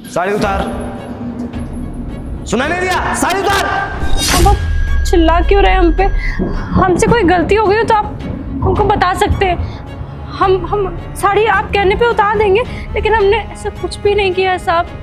साड़ी उतार। सुना नहीं दिया? साड़ी उतार। अब आप चिल्ला क्यों रहे हम पे? हमसे कोई गलती हो गई हो तो आप हमको बता सकते हैं। हम साड़ी आप कहने पे उतार देंगे, लेकिन हमने ऐसा कुछ भी नहीं किया है साहब।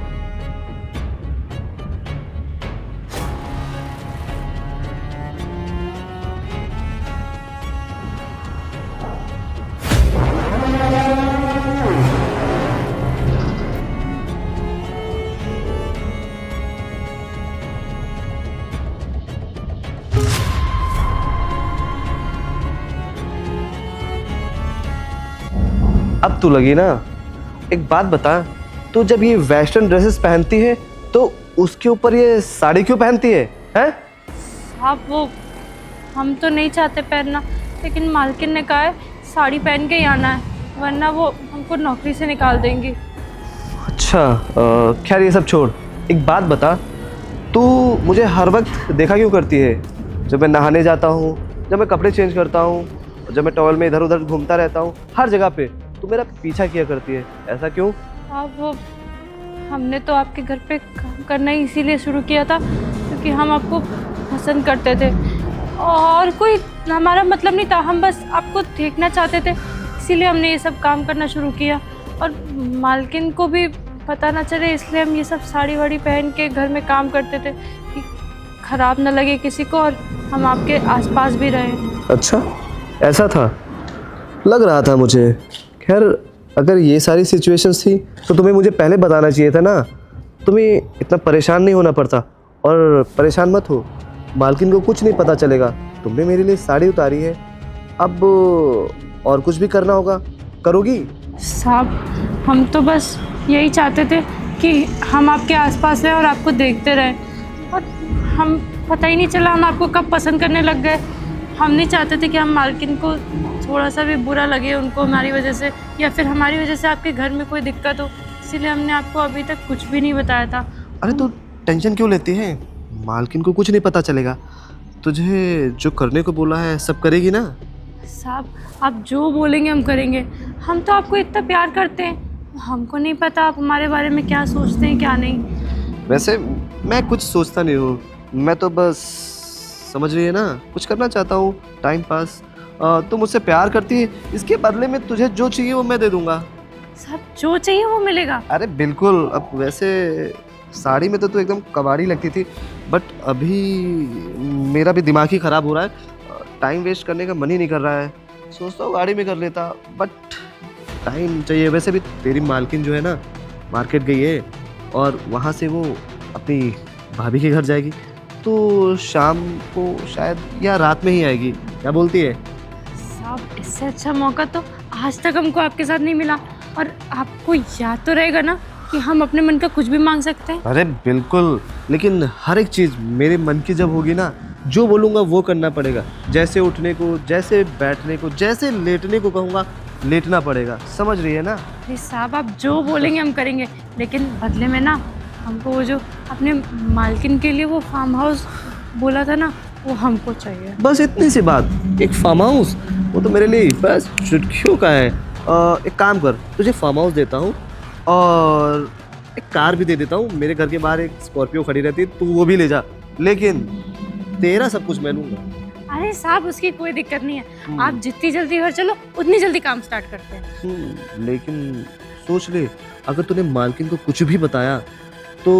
अब तू लगी ना। एक बात बता, तू जब ये वेस्टर्न ड्रेसेस पहनती है तो उसके ऊपर ये साड़ी क्यों पहनती है? हैं? साहब वो हम तो नहीं चाहते पहनना, लेकिन मालकिन ने कहा है साड़ी पहन के ही आना है, वरना वो हमको नौकरी से निकाल देंगी। अच्छा, खैर ये सब छोड़। एक बात बता, तू मुझे हर वक्त देखा क्यों करती है? जब मैं नहाने जाता हूँ, जब मैं कपड़े चेंज करता हूँ, जब मैं टॉवल में इधर उधर घूमता रहता हूँ, हर जगह पे तू मेरा पीछा किया करती है। ऐसा क्यों? अब वो हमने तो आपके घर पे काम करना ही इसीलिए शुरू किया था क्योंकि हम आपको पसंद करते थे और कोई हमारा मतलब नहीं था, हम बस आपको देखना चाहते थे, इसीलिए हमने ये सब काम करना शुरू किया। और मालकिन को भी पता ना चले इसलिए हम ये सब साड़ी वाड़ी पहन के घर में काम करते थे कि ख़राब ना लगे किसी को और हम आपके आसपास भी रहें। अच्छा, ऐसा था? लग रहा था मुझे। खैर, अगर ये सारी सिचुएशंस थी तो तुम्हें मुझे पहले बताना चाहिए था ना। तुम्हें इतना परेशान नहीं होना पड़ता। और परेशान मत हो, मालकिन को कुछ नहीं पता चलेगा। तुमने मेरे लिए साड़ी उतारी है, अब और कुछ भी करना होगा, करोगी? साहब हम तो बस यही चाहते थे कि हम आपके आसपास रहें और आपको देखते रहें, और हम पता ही नहीं चला हम आपको कब पसंद करने लग गए। हम नहीं चाहते थे कि हम मालकिन को थोड़ा सा भी बुरा लगे उनको हमारी वजह से, या फिर हमारी वजह से आपके घर में कोई दिक्कत हो, इसीलिए हमने आपको अभी तक कुछ भी नहीं बताया था। अरे तो टेंशन क्यों लेती है? मालकिन को कुछ नहीं पता चलेगा। तुझे जो करने को बोला है सब करेगी ना? साहब आप जो बोलेंगे हम करेंगे। हम तो आपको इतना प्यार करते हैं, हमको नहीं पता आप हमारे बारे में क्या सोचते हैं क्या नहीं। वैसे मैं कुछ सोचता नहीं हूँ, मैं तो बस, समझ रही है ना, कुछ करना चाहता हूँ, टाइम पास। तो मुझसे प्यार करती है, इसके बदले में तुझे जो चाहिए वो मैं दे दूंगा। साहब जो चाहिए वो मिलेगा? अरे बिल्कुल। अब वैसे साड़ी में तो तू एकदम कबाड़ी लगती थी, बट अभी मेरा भी दिमाग ही ख़राब हो रहा है, टाइम वेस्ट करने का मन ही नहीं कर रहा है। सोचता हूँ गाड़ी में कर लेता, बट टाइम चाहिए। वैसे भी तेरी मालकिन जो है ना, मार्केट गई है और वहाँ से वो अपनी भाभी के घर जाएगी, तो शाम को शायद या रात में ही आएगी। क्या बोलती है? साहब इससे अच्छा मौका तो आज तक हमको आपके साथ नहीं मिला, और आपको याद तो रहेगा ना कि हम अपने मन का कुछ भी मांग सकते हैं। अरे बिल्कुल, लेकिन हर एक चीज़ मेरे मन की जब होगी ना, जो बोलूँगा वो करना पड़ेगा। जैसे उठने को, जैसे बैठने को, जैसे लेटने को कहूँगा लेटना पड़ेगा। समझ रही है ना? अरे साहब आप जो बोलेंगे हम करेंगे, लेकिन बदले में ना हमको वो जो अपने मालकिन के लिए वो फार्म हाउस बोला था ना, वो हमको चाहिए। बस इतनी सी बात। एक फार्म हाउस, वो तो मेरे लिए बस चुटकियों का है। एक काम कर, तुझे फार्म हाउस देता हूँ और एक कार भी दे देता हूँ। मेरे घर के बाहर एक स्कॉर्पियो खड़ी रहती है, तू वो भी ले जा, लेकिन तेरा सब कुछ मैं लूँगा। अरे साहब उसकी कोई दिक्कत नहीं है, आप जितनी जल्दी घर चलो उतनी जल्दी काम स्टार्ट करते हैं। लेकिन सोच ले, अगर तूने मालकिन को कुछ भी बताया तो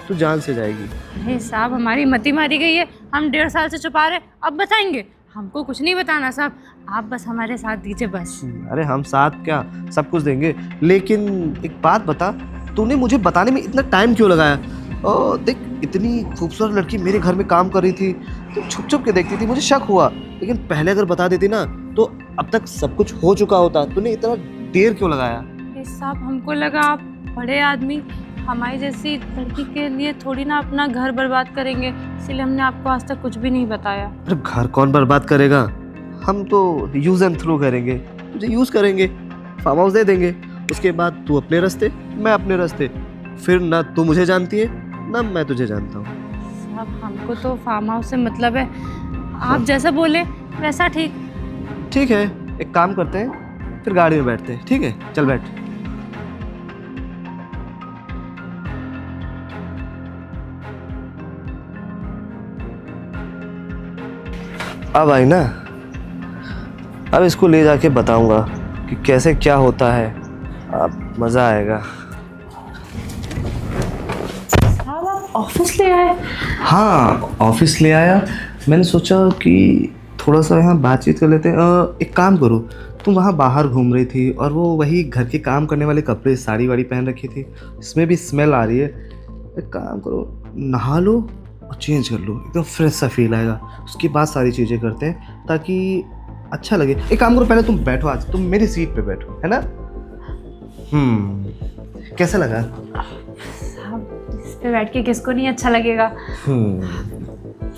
तू जान से जाएगी। अरे साहब हमारी मती मारी गई है, हम 1.5 साल से छुपा रहे, अब बताएंगे? हमको कुछ नहीं बताना साहब, आप बस हमारे साथ दीजिए बस। अरे हम साथ क्या, सब कुछ देंगे। लेकिन एक बात बता, तूने मुझे बताने में इतना टाइम क्यों लगाया? देख, इतनी खूबसूरत लड़की मेरे घर में काम कर रही थी, तो छुप छुप के देखती थी, मुझे शक हुआ। लेकिन पहले अगर बता देती ना तो अब तक सब कुछ हो चुका होता। तूने इतना देर क्यों लगाया? अरे साहब हमको लगा आप बड़े आदमी हमारी जैसी लड़की के लिए थोड़ी ना अपना घर बर्बाद करेंगे, इसलिए हमने आपको आज तक कुछ भी नहीं बताया। अरे घर कौन बर्बाद करेगा? हम तो यूज़ एंड थ्रो करेंगे, तुझे यूज़ करेंगे, फार्म हाउस दे देंगे, उसके बाद तू अपने रास्ते, मैं अपने रास्ते। फिर ना तू मुझे जानती है ना मैं तुझे जानता हूँ। साहब हमको तो फार्म हाउस से मतलब है, आप जैसा बोले वैसा ठीक। ठीक है, एक काम करते हैं, फिर गाड़ी में बैठते हैं। ठीक है, चल बैठ। अब आई ना, अब इसको ले जाके बताऊंगा कि कैसे क्या होता है, अब मज़ा आएगा। साहब आप ऑफिस ले आए? हाँ ऑफिस ले आया। मैंने सोचा कि थोड़ा सा यहाँ बातचीत कर लेते हैं। एक काम करो, तुम वहाँ बाहर घूम रही थी और वो वही घर के काम करने वाले कपड़े साड़ी वाड़ी पहन रखी थी, इसमें भी स्मेल आ रही है। एक काम करो, नहा लो और चेंज कर लो, एकदम फ्रेश सा फील आएगा। उसके बाद सारी चीज़ें करते हैं ताकि अच्छा लगे। एक काम करो, पहले तुम बैठो, आज तुम मेरी सीट पे बैठो, है ना। कैसा लगा? साहब इस पे बैठ के किसको नहीं अच्छा लगेगा।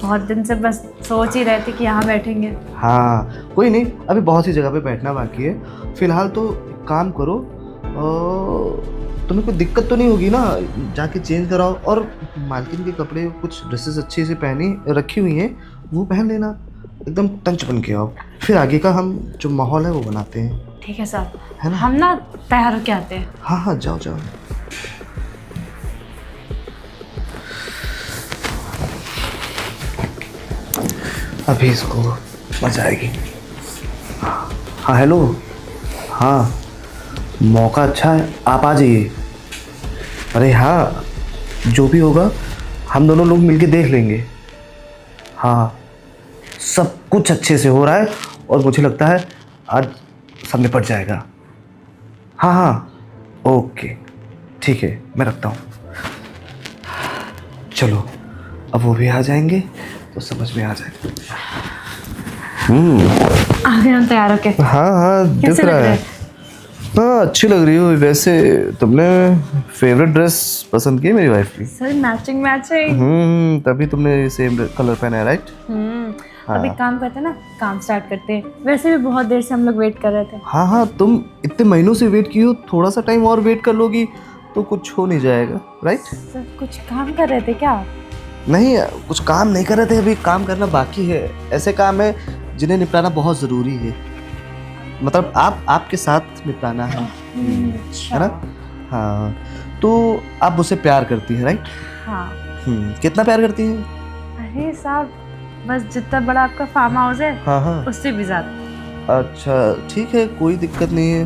बहुत दिन से बस सोच ही रहे थे कि यहाँ बैठेंगे। हाँ कोई नहीं, अभी बहुत सी जगह पे बैठना बाकी है। फिलहाल तो एक काम करो, तुम्हें कोई दिक्कत तो नहीं होगी ना, जाके चेंज कराओ। और मालकिन के कपड़े कुछ ड्रेसेस अच्छे से पहनी रखी हुई हैं, वो पहन लेना, एकदम टंच बन के आओ। फिर आगे का हम जो माहौल है वो बनाते हैं। ठीक है साहब, है ना? हम ना तैयार होके आते हैं। हाँ हाँ जाओ जाओ। अभी इसको मजा आएगी। हाँ हेलो, हाँ मौका अच्छा है, आप आ जाइए। अरे हाँ जो भी होगा हम दोनों लोग मिलके देख लेंगे। हाँ सब कुछ अच्छे से हो रहा है और मुझे लगता है आज सब निपट जाएगा। हाँ हाँ ओके ठीक है, मैं रखता हूँ। चलो अब वो भी आ जाएंगे तो समझ में आ जाएगा। आ गए हम तैयार होके। हाँ हाँ दिख कैसे रहा लग रहे है। हाँ अच्छी लग रही हो। वैसे तुमने फेवरेट ड्रेस पसंद की है मेरी वाइफ की? सर मैचिंग तभी तुमने सेम कलर पहना है, राइट? अभी काम करते हैं ना, काम स्टार्ट करते हैं। वैसे भी बहुत देर से हम लोग वेट कर रहे थे। हाँ हाँ तुम इतने महीनों से वेट की हो, थोड़ा सा टाइम और वेट कर लोगी तो कुछ हो नहीं जाएगा, राइट? सर कुछ काम कर रहे थे क्या? नहीं कुछ काम नहीं कर रहे थे, अभी काम करना बाकी है। ऐसे काम है जिन्हें निपटाना बहुत ज़रूरी है, मतलब आपके साथ निपटाना है, है ना? हाँ तो आप मुझसे प्यार करती हैं, राइट? हाँ। कितना प्यार करती हैं? अरे साहब बस जितना बड़ा आपका फार्म हाउस है, हाँ हाँ उससे भी ज्यादा। अच्छा ठीक है, कोई दिक्कत नहीं है।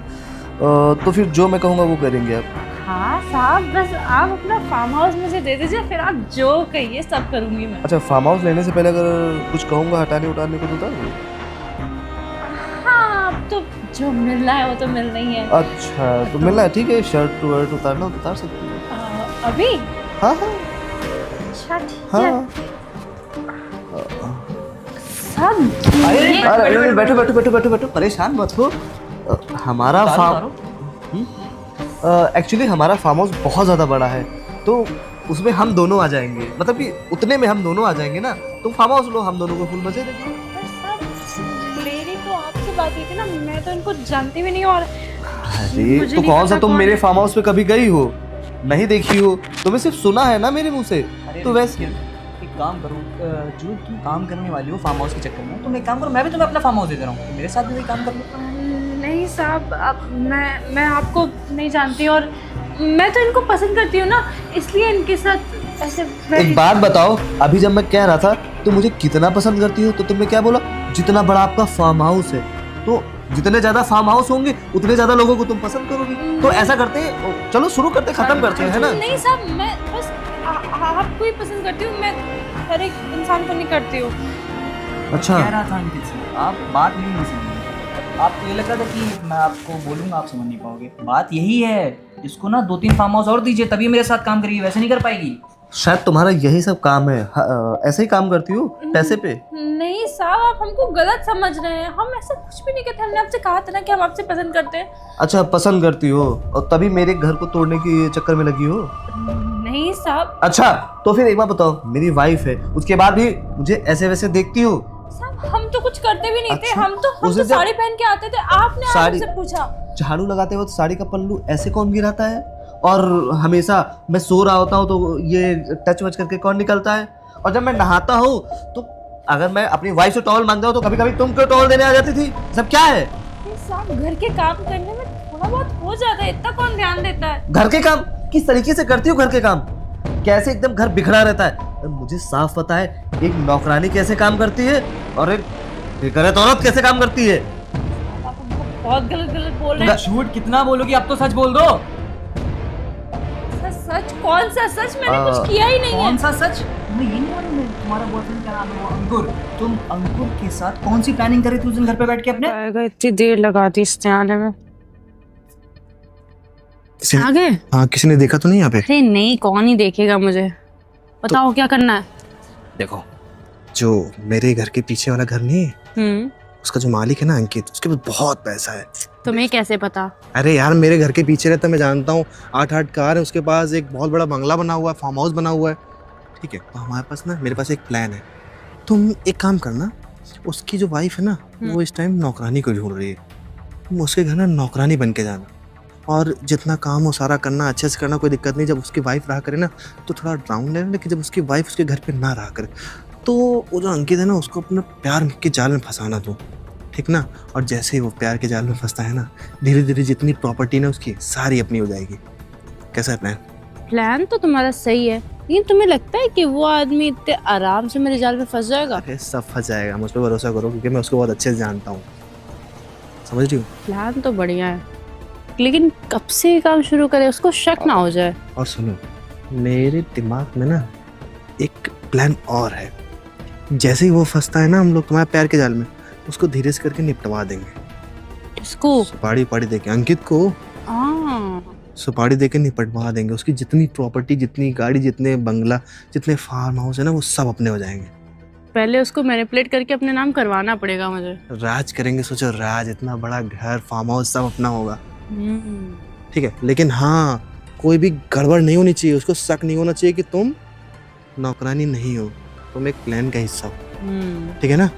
तो फिर जो मैं कहूँगा वो करेंगे आप। हाँ साहब बस आप अपना फार्म हाउस मुझे दे दीजिए, फिर आप जो कहिए सब करूँगी मैं। अच्छा फार्म हाउस लेने से पहले अगर कुछ कहूँगा हटाने उतारने को तो उतार दूँ? हाँ अब तो जो मिलना है वो तो मिलना ही है। अच्छा तो मिलना है, ठीक है। शर्ट वर्ट उतारना तो उतार सकती हो। अभी? हाँ हाँ अच्छा ठीक है। हाँ। सब अरे बैठो बैठो बैठो बैठो बैठो, परेशान मत हो। हमारा फार्म एक्चुअली हमारा फार्म हाउस बहुत ज़्यादा बड़ा है, तो उसमें हम दोनों आ जाएंगे, मतलब कि उतने में हम दोनों आ जाएंगे ना। तुम फार्म हाउस लो, हम दोनों को फुल मजे देंगे। मेरी तो आपसे बात हुई थी ना, मैं तो इनको जानती भी नहीं। और अरे तो कौन सा तुम मेरे फार्म हाउस पे कभी गई हो? नहीं देखी हो, तुम्हें सिर्फ सुना है ना मेरे मुंह से। तो वैसे एक काम करो, जो तुम काम करने वाली हो फार्म हाउस के चक्कर में, तुम एक काम करो, मैं भी तुम्हें अपना फार्म हाउस दे दे रहा हूँ, मेरे साथ भी वही काम कर लो। नहीं साहब अब मैं आपको नहीं जानती और मैं तो इनको पसंद करती हूँ ना, इसलिए इनके साथ ऐसे। एक बात बताओ, अभी जब मैं कह रहा था तुम मुझे कितना पसंद करती हो, तो तुमने क्या बोला? जितना बड़ा आपका फार्म हाउस है, तो जितने ज्यादा फार्म हाउस होंगे उतने ज्यादा लोगों को तुम पसंद करोगी। तो ऐसा करते हैं, चलो शुरू करते, खत्म करते हैं, है ना? नहीं साहब मैं बस आपको ही पसंद करती हूँ, मैं हर एक इंसान को नहीं करती हूँ। अच्छा कह रहा था अंकित से, आप बात नहीं समझ, आपको ये लग रहा था कि मैं आपको बोलूँगा आप समझ नहीं पाओगे। बात यही है, इसको ना 2-3 फार्म हाउस और दीजिए तभी मेरे साथ काम करेगी, वैसे नहीं कर पाएगी। शायद तुम्हारा यही सब काम है। ऐसे ही काम करती हो पैसे पे? नहीं साहब आप हमको गलत समझ रहे हैं, हम ऐसा कुछ भी नहीं कहते। हमने आपसे कहा था ना कि हम आपसे पसंद करते हैं। अच्छा पसंद करती हो और तभी मेरे घर को तोड़ने के चक्कर में लगी हो? नहीं साहब। अच्छा तो फिर एक बात बताओ, मेरी वाइफ है, उसके बाद भी मुझे ऐसे वैसे देखती हो? साहब हम तो कुछ करते भी नहीं थे। अच्छा, हम तो साड़ी पहन के आते थे, आपने साड़ी- हमसे पूछा। झाड़ू लगाते वक्त साड़ी का पल्लू ऐसे कौन गिराता है? और हमेशा मैं सो रहा होता हूँ तो ये टच वच करके कौन निकलता है? और जब मैं नहाता हूँ तो अगर मैं अपनी वाइफ से टॉवल मांगता हूँ तो कभी कभी तुम क्यों टॉवल देने आ जाती थी? सब क्या है? साहब घर के काम करने में थोड़ा बहुत हो जाता है, इतना कौन ध्यान देता है? घर के काम किस तरीके से करती हो? घर के काम कैसे एकदम घर बिखरा रहता है? मुझे साफ पता है एक नौकरानी कैसे काम करती है और एक ये करे तो औरत कैसे काम करती है? आप बहुत गलत गलत बोल रहे हैं। झूठ कितना बोलोगी, अब तो सच बोल दो। सच? कौन सा सच? मैंने कुछ किया ही नहीं है। कौन सा सच? मैं ये नहीं मालूम है तुम्हारा बॉयफ्रेंड क्या नाम है वो अंकुर। तुम अंकुर के साथ कौन सी प्लानिंग कर रही थी उस दिन घर पे बैठ के अपने? आएगा, इतनी देर लगा दी इसने आने में। आ गए? हाँ, किसी ने देखा तो नहीं यहाँ पे? अरे नहीं, कौन ही देखेगा मुझे। बताओ क्या करना है। देखो, जो मेरे घर के पीछे वाला घर नहीं है, उसका जो मालिक है ना अंकित, उसके पास बहुत पैसा है। तुम्हें कैसे पता? अरे यार, मेरे घर के पीछे रहता, मैं जानता हूँ। 8 कार है उसके पास, एक बहुत बड़ा बंगला बना हुआ है, फार्म हाउस बना हुआ है। ठीक है, तो हमारे पास ना, मेरे पास एक प्लान है। तुम एक काम करना, उसकी जो वाइफ है ना, वो इस टाइम नौकरानी को ढूंढ रही है। तुम उसके घर ना नौकरानी बन के जाना, और जितना काम हो सारा करना, अच्छे से करना, कोई दिक्कत नहीं। जब उसकी वाइफ रहा करे ना तो थोड़ा डाउन लेना, लेकिन जब उसकी वाइफ उसके घर पे ना रहा करे तो वो जो अंकित है ना, उसको अपने प्यार के जाल में फंसाना तू, ठीक ना? और जैसे ही वो प्यार के जाल में फंसता है ना, धीरे धीरे जितनी प्रॉपर्टी ना उसकी सारी अपनी हो जाएगी। कैसा है प्लान? प्लान तो तुम्हारा सही है, लेकिन तुम्हें लगता है कि वो आदमी इतने आराम से मेरे जाल में फंस जाएगा? अरे सब फंस जाएगा, मुझ पर भरोसा करो, क्योंकि मैं उसको बहुत अच्छे से जानता हूँ। समझ रही हो? प्लान तो बढ़िया है, लेकिन कब से ये काम शुरू करे, उसको शक ना हो जाए। और सुनो, मेरे दिमाग में ना एक प्लान और है। जैसे ही वो फंसता है ना हम लोग तुम्हारे प्यार के जाल में, उसको धीरे से करके निपटवा देंगे। इसको सुपारी उपाड़ी देके अंकित को सुपारी देके निपटवा देंगे। उसकी जितनी प्रॉपर्टी, जितनी गाड़ी, जितने बंगला, जितने फार्म हाउस है ना, वो सब अपने हो जाएंगे। पहले उसको मैनिपुलेट करके अपने नाम करवाना पड़ेगा मुझे। राज करेंगे, सोचो, राज, इतना बड़ा घर, फार्म हाउस सब अपना होगा। ठीक है, लेकिन हाँ, कोई भी गड़बड़ नहीं होनी चाहिए, उसको शक नहीं होना चाहिए कि तुम नौकरानी नहीं हो, तुम एक प्लान का हिस्सा हो। ठीक है ना?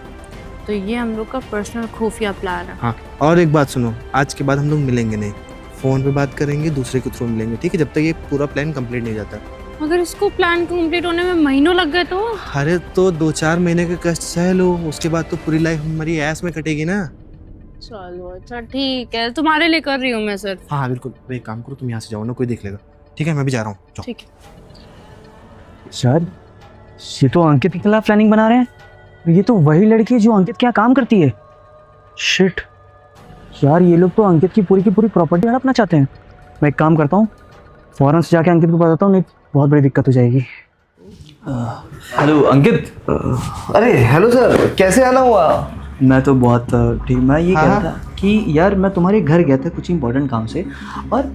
तो ये हम लोग का पर्सनल खुफिया प्लान है। हाँ, और एक बात सुनो, आज के बाद हम लोग मिलेंगे नहीं, फोन पे बात करेंगे, दूसरे के थ्रू मिलेंगे, ठीक है? जब तक ये पूरा प्लान कंप्लीट नहीं हो जाता। अगर इसको प्लान कंप्लीट होने में महीनों लग गए तो? अरे तो 2-4 महीने के कष्ट सह लो, उसके बाद तो पूरी लाइफ हमारी ऐस में कटेगी ना। चलो अच्छा ठीक है, तुम्हारे लिए कर रही हूँ मैं सिर्फ। हाँ बिल्कुल, तो एक काम करो, तुम यहाँ से जाओ ना, कोई देख लेगा। ठीक है, मैं भी जा रहा हूँ। ठीक है। सर, ये तो अंकित के खिलाफ प्लानिंग बना रहे हैं। ये तो वही लड़की है जो अंकित के यहाँ काम करती है। शिट यार, ये लोग तो अंकित की पूरी प्रॉपर्टी हड़पना चाहते हैं। मैं एक काम करता हूँ, फौरन से जाके अंकित को बताता हूँ, नहीं बहुत बड़ी दिक्कत हो जाएगी। हेलो अंकित। अरे हेलो सर, कैसे आना हुआ? मैं तो बहुत ठीक। मैं ये कह रहा हाँ। था कि यार, मैं तुम्हारे घर गया था कुछ इंपॉर्टेंट काम से, और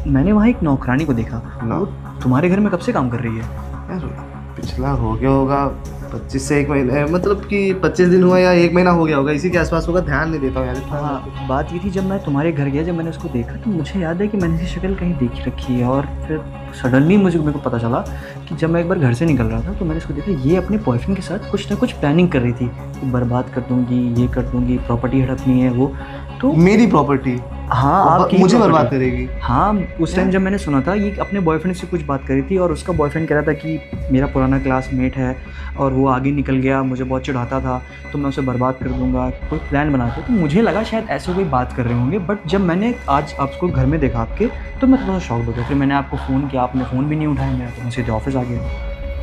मैंने वहाँ एक नौकरानी को देखा। वो तुम्हारे घर में कब से काम कर रही है? यार पिछला हो गया होगा 25 से 1 महीने, मतलब कि 25 दिन हुआ या 1 महीना हो गया होगा, इसी के आसपास होगा। ध्यान नहीं देता हूँ यार। हाँ, बात ये थी, जब मैं तुम्हारे घर गया, जब मैंने उसको देखा तो मुझे याद है कि मैंने इसकी शक्ल कहीं देखी रखी है। और फिर सडनली मेरे को पता चला कि जब मैं एक बार घर से निकल रहा था तो मैंने इसको देखा, ये अपने बॉयफ्रेंड के साथ कुछ ना कुछ प्लानिंग कर रही थी कि बर्बाद कर दूंगी, ये कर दूंगी, प्रॉपर्टी हड़पनी है वो। तो मेरी प्रॉपर्टी? हाँ, आपकी मुझे property। बर्बाद करेगी? हाँ, उस टाइम जब मैंने सुना था, ये अपने बॉयफ्रेंड से कुछ बात करी थी, और उसका बॉयफ्रेंड कह रहा था कि मेरा पुराना क्लासमेट है और वो आगे निकल गया, मुझे बहुत चिढ़ाता था, तो मैं उसे बर्बाद कर दूंगा, कोई प्लान बनाते। तो मुझे लगा शायद ऐसे कोई बात कर रहे होंगे, बट जब मैंने आज आपको घर में देखा आपके, तो मैं थोड़ा शॉक हो गया। फिर मैंने आपको फ़ोन किया, आपने फ़ोन भी नहीं उठाया मेरा, तो मैं सीधे ऑफिस आ गया।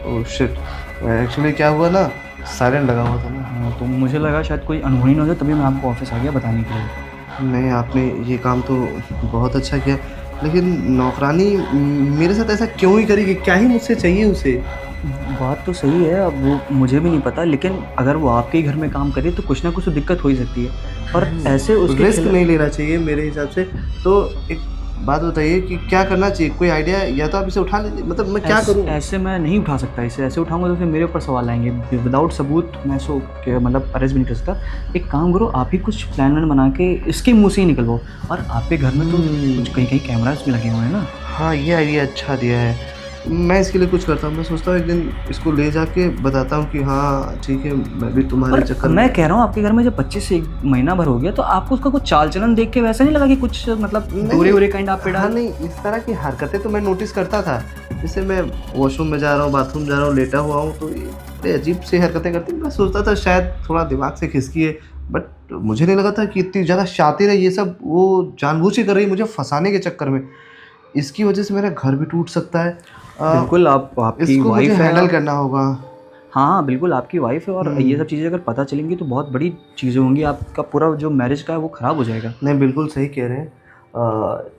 ओह शिट, एक्चुअली क्या हुआ ना, साइलेंट लगा हुआ था ना। हाँ, तो मुझे लगा शायद कोई अनहोनी ना हो जाए, तभी मैं आपको ऑफिस आ गया बताने के लिए। नहीं, आपने ये काम तो बहुत अच्छा किया, लेकिन नौकरानी मेरे साथ ऐसा क्यों ही करेगी? क्या ही मुझसे चाहिए उसे? बात तो सही है, अब वो मुझे भी नहीं पता, लेकिन अगर वो आपके ही घर में काम करे तो कुछ ना कुछ तो दिक्कत हो ही सकती है। और ऐसे उसके रिस्क नहीं लेना चाहिए मेरे हिसाब से। तो एक बात बताइए कि क्या करना चाहिए, कोई आइडिया? या तो आप इसे उठा लीजिए, मतलब मैं क्या करूँ? ऐसे मैं नहीं उठा सकता इसे, ऐसे उठाऊंगा तो फिर मेरे ऊपर सवाल आएंगे। विदाउट सबूत मैं इसको मतलब अरेस्ट भी नहीं कर सकता। एक काम करो, आप ही कुछ प्लान वैन बना के इसके मुंह से ही निकलवाओ। और आपके घर में तो कुछ कहीं कैमराज भी लगे हुए हैं ना। हाँ, ये आइडिया अच्छा दिया है। मैं इसके लिए कुछ करता हूँ। मैं सोचता हूँ एक दिन इसको ले जाके बताता हूँ कि हाँ ठीक है, मैं भी तुम्हारे चक्कर में। मैं कह रहा हूँ, आपके घर में जब 25 से 1 महीना भर हो गया, तो आपको उसका कुछ चाल चलन देख के वैसा नहीं लगा कि कुछ मतलब दूरे काइंड आप पे डाल? हाँ नहीं, इस तरह की हरकतें तो मैं नोटिस करता था। जैसे मैं वॉशरूम में जा रहा हूँ, बाथरूम जा रहा हूँ, लेटा हुआ हूँ, तो ये अजीब सी हरकतें करती। मैं सोचता था शायद थोड़ा दिमाग से खिसकी है, बट मुझे नहीं लगा था कि इतनी ज़्यादा शातिर है। ये सब वो जानबूझ के कर रही है मुझे फंसाने के चक्कर में। इसकी वजह से मेरा घर भी टूट सकता है। बिल्कुल, आपकी इसको मुझे वाइफ हैंडल करना होगा। हाँ हाँ बिल्कुल, आपकी वाइफ है और ये सब चीज़ें अगर पता चलेंगी तो बहुत बड़ी चीज़ें होंगी, आपका पूरा जो मैरिज का है वो ख़राब हो जाएगा। नहीं बिल्कुल सही कह रहे हैं।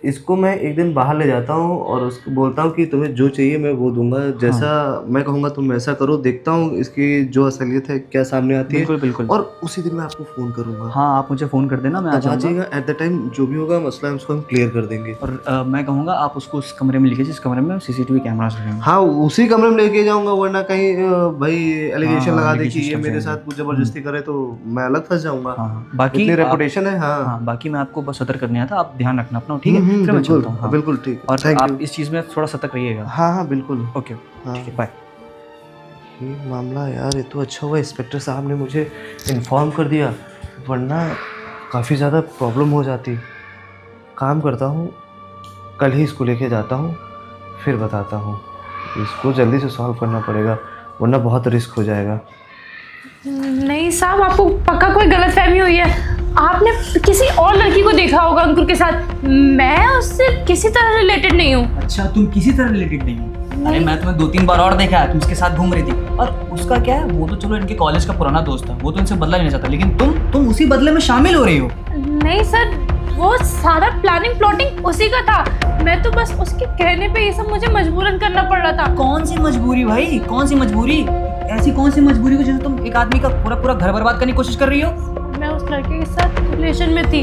इसको मैं एक दिन बाहर ले जाता हूँ और उसको बोलता हूँ कि तुम्हें जो चाहिए मैं वो दूंगा, जैसा मैं कहूँगा तुम वैसा करो, देखता हूँ इसकी जो असलियत है क्या सामने आती है, बिल्कुल बिल्कुल। और उसी दिन मैं आपको फ़ोन करूँगा। हाँ आप मुझे फ़ोन कर देना, मैं आ तब आ जाऊँगा। जाइएगा एट द टाइम, जो भी होगा मसला है उसको हम क्लियर कर देंगे। और मैं कहूँगा आप उसको उस कमरे में लेके, जिस कमरे में CCTV कैमरास रहेंगे। हाँ उसी कमरे में लेके जाऊंगा, वरना कहीं भाई एलिगेशन हाँ, लगा दे कि allegation ये लग मेरे जाएंगे। साथ कुछ जबरदस्ती करे तो मैं अलग फंस जाऊंगा। हाँ बाकी इतनी आप- रेपुटेशन है। हाँ हाँ बाकी मैं आपको बस सतर्क करने आया था, आप ध्यान रखना अपना, ठीक है? फिर मैं बिल्कुल चलता हूँ। हाँ। बिल्कुल ठीक है, और थैंक आप यू। इस चीज़ में थोड़ा सतर्क रहिएगा। हाँ हाँ बिल्कुल। ओके हाँ ठीक है, बाय। ये मामला यार, ये तो अच्छा हुआ इंस्पेक्टर साहब ने मुझे इन्फॉर्म कर दिया, वरना काफ़ी ज़्यादा प्रॉब्लम हो जाती। काम करता हूँ, कल ही इसको लेके जाता हूँ, फिर बताता हूँ। इसको जल्दी से सॉल्व करना पड़ेगा, वरना बहुत रिस्क हो जाएगा। नहीं साहब, आपको पक्का कोई गलतफहमी हुई है। आपने किसी और लड़की को देखा होगा अंकुर के साथ। मैं उससे किसी तरह रिलेटेड नहीं हूँ। अच्छा तुम किसी तरह रिलेटेड नहीं हो? अरे मैं तुम्हें 2-3 बार और देखा है, तुम उसके साथ घूम रही थी। और उसका क्या है, वो तो चलो इनके कॉलेज का पुराना दोस्त था, वो तो इनसे बदला लेना चाहता, लेकिन तुम उसी बदले में शामिल हो रही हो। नहीं सर, वो सारा प्लानिंग प्लॉटिंग उसी का था। मैं तो बस उसके कहने पे ये सब मुझे मजबूरन करना पड़ रहा था। कौन सी मजबूरी भाई, कौन सी मजबूरी? ऐसी कौन सी मजबूरी हो जैसे तुम एक आदमी का पूरा घर बर्बाद करने की कोशिश कर रही हो? मैं उस लड़के के साथ रिलेशन में थी,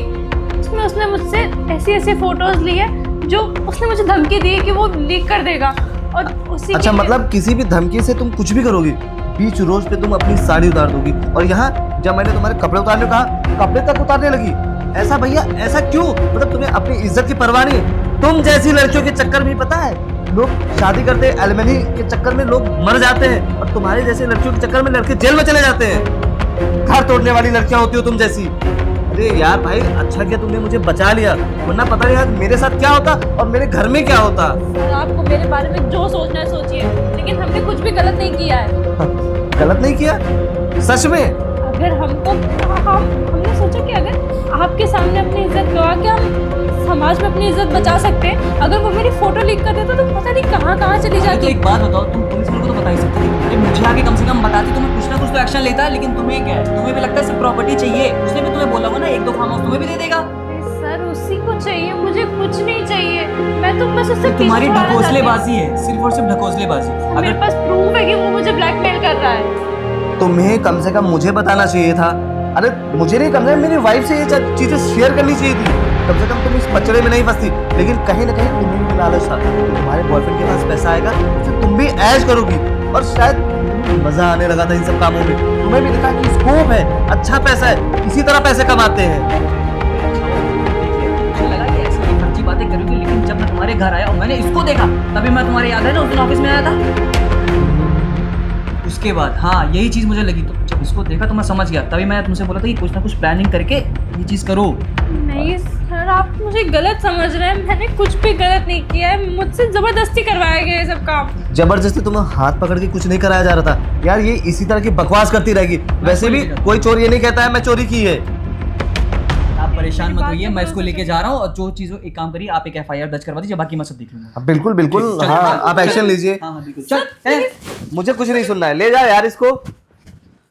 उसमें उसने मुझसे ऐसी फोटोज ली है जो उसने मुझे धमकी दी है कि वो लीक कर देगा। और उसी अच्छा के लिए- मतलब किसी भी धमकी से तुम कुछ भी करोगी, बीच रोज पे तुम अपनी साड़ी उतार दोगी, और यहाँ जब मैंने तुम्हारे कपड़े उतारने को कहा कपड़े तक उतारने लगी। ऐसा भैया, ऐसा क्यों? मतलब तुम्हें अपनी इज्जत की परवाह नहीं है? तुम जैसी लड़कियों के चक्कर में पता है लोग शादी करते हैं, एलिमनी के चक्कर में लोग मर जाते हैं, और तुम्हारे जैसे लड़कियों के चक्कर में लड़के जेल में चले जाते हैं। घर तोड़ने वाली लड़कियां होती हो तुम जैसी। अरे यार भाई, अच्छा किया तुमने मुझे बचा लिया, वरना पता नहीं यार मेरे साथ क्या होता और मेरे घर में क्या होता। सर, आपको मेरे बारे में जो सोचना है सोचिए, लेकिन हमने कुछ भी गलत नहीं किया है। गलत नहीं किया सच में? अगर हमने सोचा कि अगर आपके सामने अपनी इज्जत गवा के हम समाज में अपनी इज्जत बचा सकते हैं। अगर वो मेरी फोटो लीक कर देता तो पता नहीं कहाँ चली तो जाती। एक बात बताओ, तुम पुलिस वालों को तो बता ही सकती थी। अरे मुझे आगे कम से कम बताती तो मैं कुछ ना कुछ तो एक्शन लेता है, लेकिन तुम्हें क्या है, तुम्हें भी लगता है सिर्फ प्रॉपर्टी चाहिए। उसने भी तुम्हें बोला होगा ना 1-2 फार्म हाउस तुम्हें भी दे देगा। सर उसी को चाहिए, मुझे कुछ नहीं चाहिए। मैं तो बस उससे तुम्हारी पीछे छुड़ाना चाहती हूँ। ढकोसलेबाजी है, सिर्फ और सिर्फ ढकोसलेबाजी। मेरे अगर पास प्रूफ है कि वो मुझे ब्लैकमेल कर रहा है। तुम्हें कम से कम मुझे बताना चाहिए था। अरे मुझे नहीं, कम से कम मेरी वाइफ से ये चीजें शेयर करनी चाहिए थी। कम से कम तुम इस पचड़े में नहीं फंसती। लेकिन कहीं ना कहीं तुम्हें भी लालच था कि तुम्हारे बॉयफ्रेंड के पास पैसा आएगा तो तुम भी ऐश करोगी, और शायद मजा आने लगा था इन सब कामों में। तुम्हें भी दिखा कि स्कोप है, अच्छा पैसा है, इसी तरह पैसे कमाते हैं। मुझे लगा कि ऐसी फर्जी बातें करोगी, लेकिन जब मैं तुम्हारे घर आया और मैंने इसको देखा, तभी मैं तुम्हारे याद है ना उस दिन ऑफिस में आया था। उसके बाद हाँ यही चीज़ मुझे लगी, तो जब इसको देखा तो मैं समझ गया, तभी मैं तुमसे बोला था कि कुछ ना कुछ प्लानिंग करके ये चीज़ करो। नहीं सर, आप मुझे गलत समझ रहे हैं। मैंने कुछ भी गलत नहीं किया है। मुझसे जबरदस्ती करवाया गया ये सब काम। जबरदस्ती तुम्हें हाथ पकड़ के कुछ नहीं कराया जा रहा था यार। ये इसी तरह की बकवास करती रहेगी। वैसे भी कोई चोर ये नहीं कहता है मैं चोरी की है। आप परेशान मत होइए, मैं इसको लेके जा रहा हूँ, और जो चीज़ एक काम करिए, आप एक FIR दर्ज करवा दीजिए, बाकी मैं सब देख लूंगा। बिल्कुल बिल्कुल, चल, हाँ चल, आप एक्शन चल। लीजिए। हाँ बिल्कुल, चल। मुझे कुछ नहीं सुनना है, ले जाओ यार इसको।